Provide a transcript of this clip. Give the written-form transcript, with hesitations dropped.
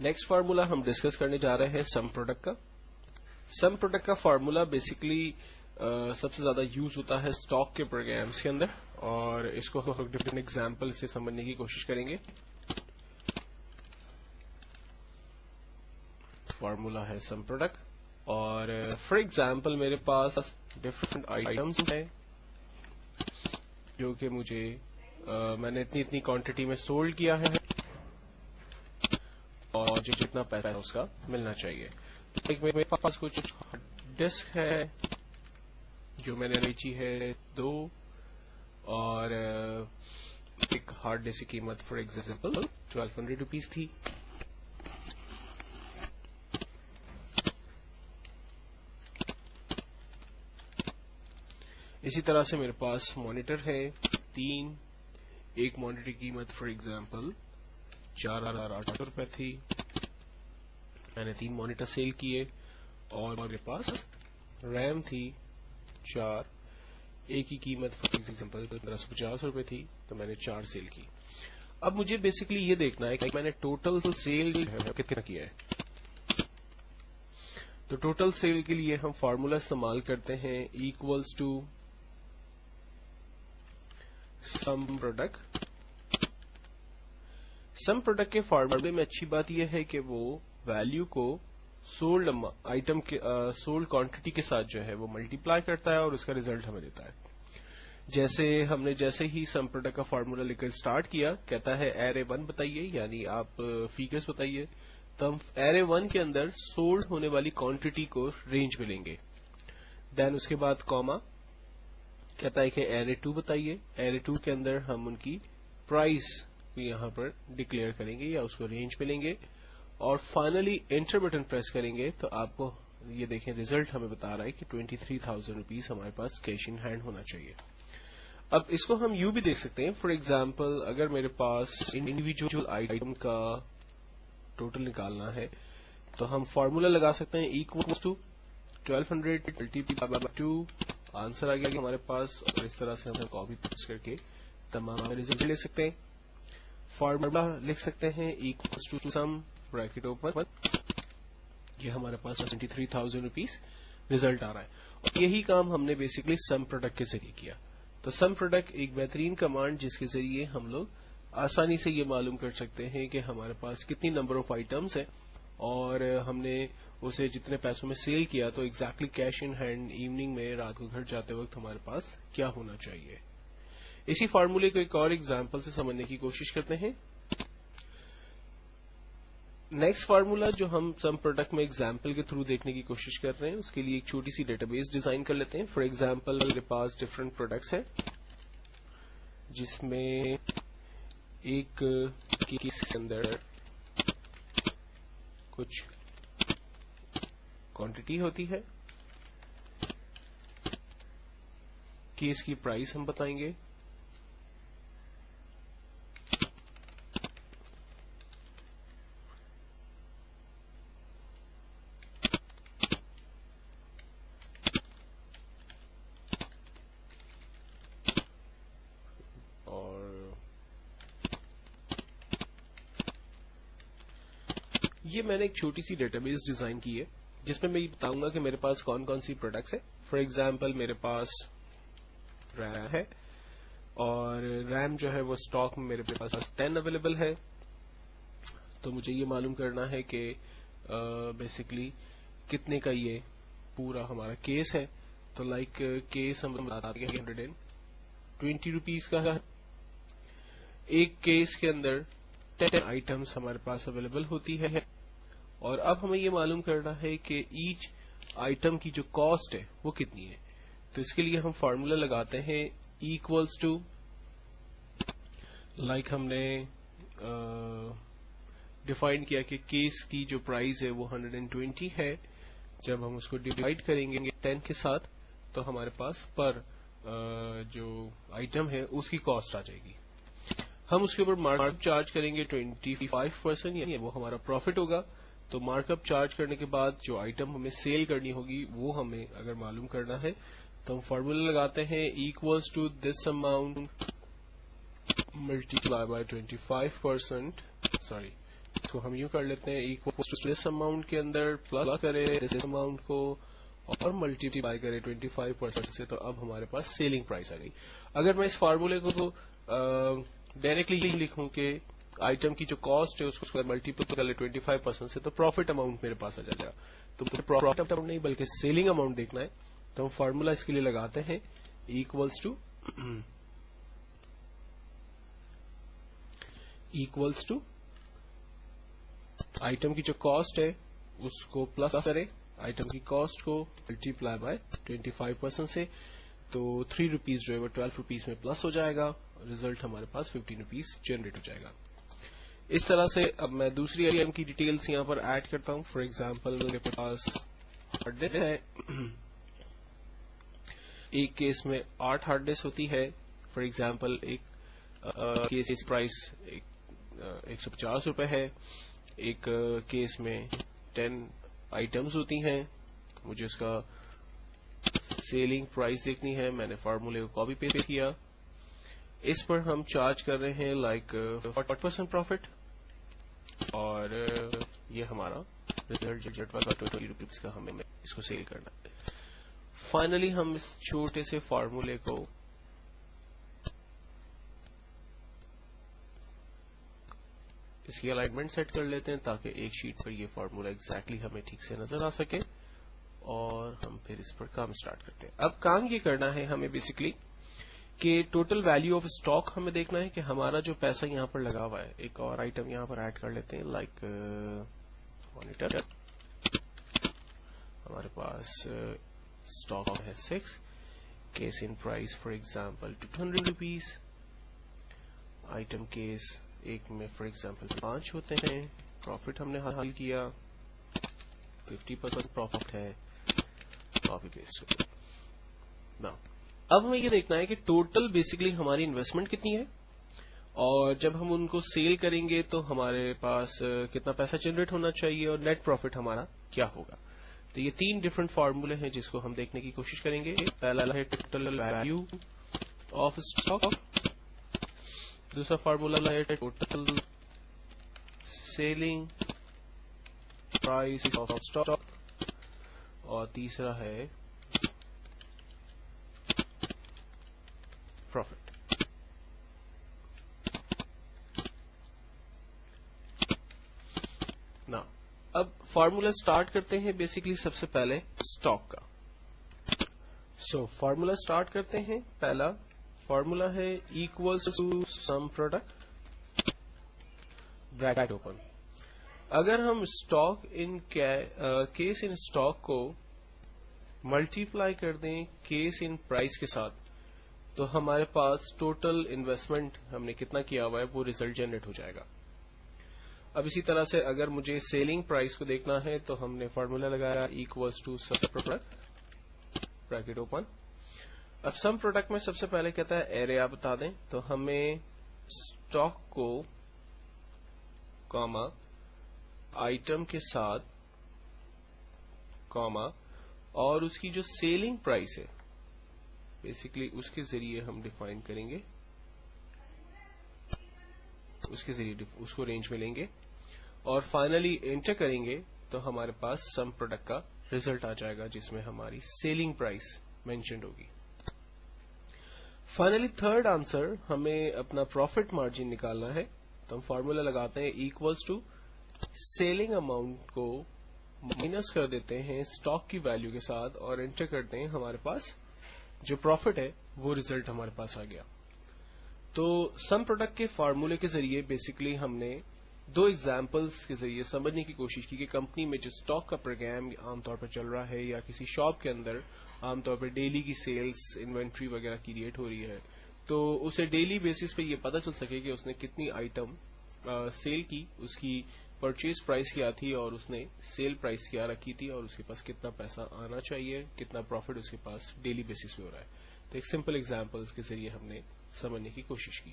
Next formula ہم discuss کرنے جا رہے ہیں سم پروڈکٹ کا. سم پروڈکٹ کا فارمولا بیسکلی سب سے زیادہ یوز ہوتا ہے اسٹاک کے پروگرامس کے اندر, اور اس کو ہم ڈفرینٹ ایگزامپل سے سمجھنے کی کوشش کریں گے. فارمولا ہے سم پروڈکٹ, اور فار ایگزامپل میرے پاس ڈفرینٹ آئٹمس ہیں جو کہ مجھے میں نے اتنی کوانٹٹی میں سولڈ کیا ہے, اور جتنا پیسہ اس کا ملنا چاہیے. میرے پاس کچھ ڈسک ہے جو میں نے بیچی ہے 2, اور ایک ہارڈ ڈسک کی قیمت فار ایگزامپل 1200 روپیز تھی. اسی طرح سے میرے پاس مانیٹر ہے 3, ایک مانیٹر کی قیمت فار ایگزامپل 4800 روپے تھی. میں نے 3 مانیٹر سیل کیے, اور میرے پاس ریم تھی 4, ایک کی قیمت فار ایگزامپل 1550 روپے تھی, تو میں نے 4 سیل کی. اب مجھے بیسکلی یہ دیکھنا ہے کہ میں نے ٹوٹل سیل کتنا کیا ہے. تو ٹوٹل سیل کے لیے ہم فارمولا استعمال کرتے ہیں equals to sum product. Sum product کے فارمولے میں اچھی بات یہ ہے کہ وہ ویلیو کو سولڈ آئٹم کے سولڈ کوانٹٹی کے ساتھ جو ہے وہ ملٹیپلائی کرتا ہے, اور اس کا ریزلٹ ہمیں دیتا ہے. جیسے ہی سم پروڈکٹ کا فارمولا لے کر اسٹارٹ کیا, کہتا ہے ایرے 1 بتائیے, یعنی آپ فیگرز بتائیے. تو ہم ایرے 1 کے اندر سولڈ ہونے والی کوانٹٹی کو رینج میں لیں گے. دین اس کے بعد کاما, کہتا ہے کہ ایرے 2 بتائیے. ایرے 2 کے اندر ہم ان کی پرائس یہاں پر ڈکلیئر کریں گے یا اس کو رینج پہ لیں گے, اور فائنلی انٹر بٹن پریس کریں گے. تو آپ کو یہ دیکھیں ریزلٹ ہمیں بتا رہا ہے کہ 23,000 روپیز ہمارے پاس کیش ان ہینڈ ہونا چاہیے. اب اس کو ہم یوں بھی دیکھ سکتے ہیں. فار ایگزامپل اگر میرے پاس انڈیویجل آئٹم کا ٹوٹل نکالنا ہے, تو ہم فارمولا لگا سکتے ہیں equals to 1200 multiply by 2. Answer آ گیا ہمارے پاس, اور اس طرح سے ہم کاپی پیسٹ کر کے تمام ریزلٹ لے سکتے ہیں. فارمولا لکھ سکتے ہیں equals to sum bracket open, یہ ہمارے پاس 23,000 روپیز ریزلٹ آ رہا ہے. اور یہی کام ہم نے بیسکلی سم پروڈکٹ کے ذریعے کیا. تو سم پروڈکٹ ایک بہترین کمانڈ جس کے ذریعے ہم لوگ آسانی سے یہ معلوم کر سکتے ہیں کہ ہمارے پاس کتنی نمبر آف آئٹمس ہیں, اور ہم نے اسے جتنے پیسوں میں سیل کیا, تو exactly cash in hand evening میں رات کو گھر جاتے وقت ہمارے پاس کیا ہونا چاہیے. اسی فارمولے کو ایک اور ایگزامپل سے سمجھنے کی کوشش کرتے ہیں. نیکسٹ فارمولا جو ہم سم پروڈکٹ میں ایگزامپل کے تھرو دیکھنے کی کوشش کر رہے ہیں, اس کے لیے ایک چھوٹی سی ڈیٹا بیس ڈیزائن کر لیتے ہیں. فار ایگزامپل میرے پاس ڈفرینٹ پروڈکٹس ہیں, جس میں ایک کیس کے اندر کچھ کوانٹٹی ہوتی ہے. کیس کی پرائس ہم بتائیں گے, یہ میں نے ایک چھوٹی سی ڈیٹا بیس ڈیزائن کی ہے جس میں یہ بتاؤں گا کہ میرے پاس کون کون سی پروڈکٹس ہیں. فار ایگزامپل میرے پاس ریم ہے, اور ریم جو ہے وہ اسٹاک میں میرے پاس 10 اویلیبل ہے. تو مجھے یہ معلوم کرنا ہے کہ بیسکلی کتنے کا یہ پورا ہمارا کیس ہے. تو لائک کیس ہم بتاتے ہیں 120 روپیز کا ہے. ایک کیس کے اندر 10 آئٹمس ہمارے پاس اویلیبل ہوتی ہے, اور اب ہمیں یہ معلوم کرنا ہے کہ ایچ آئٹم کی جو کاسٹ ہے وہ کتنی ہے. تو اس کے لیے ہم فارمولا لگاتے ہیں ایکولز ٹو, لائک ہم نے ڈیفائن کیا کہ کیس کی جو پرائز ہے وہ 120 ہے. جب ہم اس کو ڈیوائڈ کریں گے 10 کے ساتھ, تو ہمارے پاس پر جو آئٹم ہے اس کی کاسٹ آ جائے گی. ہم اس کے اوپر مارک اپ چارج کریں گے 25%, یعنی وہ ہمارا پروفٹ ہوگا. تو مارک اپ چارج کرنے کے بعد جو آئٹم ہمیں سیل کرنی ہوگی وہ ہمیں اگر معلوم کرنا ہے, تو ہم فارمولا لگاتے ہیں equals to this amount multiply by 25%, تو ہم یوں کر لیتے ہیں equals to this amount کے اندر پلس کرے this amount کو اور ملٹیپلائی کرے 25% سے، تو اب ہمارے پاس سیلنگ پرائس آ گئی. اگر میں اس فارمولے کو ڈائریکٹلی لکھوں کہ آئٹم کی جو کاسٹ ہے اس کو ملٹیپل کر لے 25% سے، تو پروفٹ اماؤنٹ میرے پاس آ جائے گا. تو پروفٹ اماؤنٹ نہیں بلکہ سیلنگ اماؤنٹ دیکھنا ہے، تو ہم فارمولا اس کے لیے لگاتے ہیں ایکولس ٹو آئٹم کی جو کاسٹ ہے اس کو پلس کرے آئٹم کی کاسٹ کو ملٹیپلائی بائی 25% سے، تو 3 روپیز جو ہے وہ 12 روپیز میں پلس ہو جائے گا، ریزلٹ ہمارے پاس 15 روپیز جنریٹ ہو جائے گا. اس طرح سے اب میں دوسری آئٹم کی ڈیٹیلز یہاں پر ایڈ کرتا ہوں. فار ایگزامپل میرے پاس ہارڈ ڈسک ہے، ایک کیس میں 8 ہارڈ ڈسک ہوتی ہے. فار ایگزامپل ایک کیس پرائس 150 روپے ہے، ایک کیس میں 10 آئٹمز ہوتی ہیں. مجھے اس کا سیلنگ پرائس دیکھنی ہے، میں نے فارمولے کو کاپی پیسٹ کیا. اس پر ہم چارج کر رہے ہیں 40% پروفٹ، اور یہ ہمارا ریزلٹ 20 روپیز کا ہمیں اس کو سیل کرنا ہے. فائنلی ہم اس چھوٹے سے فارمولے کو اس کی الائنمنٹ سیٹ کر لیتے ہیں تاکہ ایک شیٹ پر یہ فارمولا ایگزیکٹلی ہمیں ٹھیک سے نظر آ سکے، اور ہم پھر اس پر کام سٹارٹ کرتے ہیں. اب کام یہ کرنا ہے ہمیں بیسکلی کہ ٹوٹل ویلیو آف اسٹاک ہمیں دیکھنا ہے کہ ہمارا جو پیسہ یہاں پر لگا ہوا ہے. ایک اور آئٹم یہاں پر ایڈ کر لیتے ہیں لائک مانیٹر. ہمارے پاس اسٹاک ہے 6، case in price for example 200 rupees. Item case ایک میں فار ایگزامپل 5 ہوتے ہیں. پروفٹ ہم نے حاصل کیا 50% پروفٹ ہے. Copy paste. اب ہمیں یہ دیکھنا ہے کہ ٹوٹل بیسکلی ہماری انویسٹمنٹ کتنی ہے، اور جب ہم ان کو سیل کریں گے تو ہمارے پاس کتنا پیسہ جنریٹ ہونا چاہیے، اور نیٹ پروفٹ ہمارا کیا ہوگا. تو یہ 3 ڈفرنٹ فارمولے ہیں جس کو ہم دیکھنے کی کوشش کریں گے. پہلا ہے ٹوٹل ویلیو آف اسٹاک، دوسرا فارمولا ہے total selling price of stock, اور تیسرا ہے پروفٹ. نا اب فارمولا سٹارٹ کرتے ہیں بیسکلی سب سے پہلے اسٹاک کا. فارمولا سٹارٹ کرتے ہیں. پہلا فارمولا ہے equals to sum product bracket open. اگر ہم stock in case in stock کو ملٹیپلائی کر دیں کیس ان پرائس کے ساتھ، تو ہمارے پاس ٹوٹل انویسٹمنٹ ہم نے کتنا کیا ہوا ہے وہ ریزلٹ جنریٹ ہو جائے گا. اب اسی طرح سے اگر مجھے سیلنگ پرائس کو دیکھنا ہے تو ہم نے فارمولا لگایا equals to sum product bracket open. اب سم پروڈکٹ میں سب سے پہلے کہتا ہے ایرے آپ بتا دیں، تو ہمیں اسٹاک کو کاما آئٹم کے ساتھ کاما اور اس کی جو سیلنگ پرائس ہے بیسکلی اس کے ذریعے ہم ڈیفائن کریں گے، اس کے ذریعے اس کو رینج میں لیں گے، اور فائنلی انٹر کریں گے تو ہمارے پاس سم پروڈکٹ کا ریزلٹ آ جائے گا جس میں ہماری سیلنگ پرائس مینشنڈ ہوگی. فائنلی تھرڈ آنسر ہمیں اپنا پروفٹ مارجن نکالنا ہے، تو ہم فارمولا لگاتے ہیں ایکولس ٹو سیلنگ اماؤنٹ کو مائنس کر دیتے ہیں اسٹاک کی ویلیو کے ساتھ اور انٹر کرتے ہیں. ہمارے پاس جو پروفٹ ہے وہ ریزلٹ ہمارے پاس آ گیا. تو سم پروڈکٹ کے فارمولے کے ذریعے بیسکلی ہم نے 2 ایگزامپلس کے ذریعے سمجھنے کی کوشش کی کہ کمپنی میں جو اسٹاک کا پروگرام عام طور پر چل رہا ہے یا کسی شاپ کے اندر عام طور پر ڈیلی کی سیلز انوینٹری وغیرہ کریٹ ہو رہی ہے، تو اسے ڈیلی بیسس پہ یہ پتا چل سکے کہ اس نے کتنی آئٹم سیل کی، اس کی پرچیز پرائس کیا تھی اور اس نے سیل پرائس کیا رکھی تھی، اور اس کے پاس کتنا پیسہ آنا چاہیے، کتنا پروفٹ اس کے پاس ڈیلی بیسس پہ ہو رہا ہے. تو ایک سمپل ایگزامپل کے ذریعے ہم نے سمجھنے کی کوشش کی.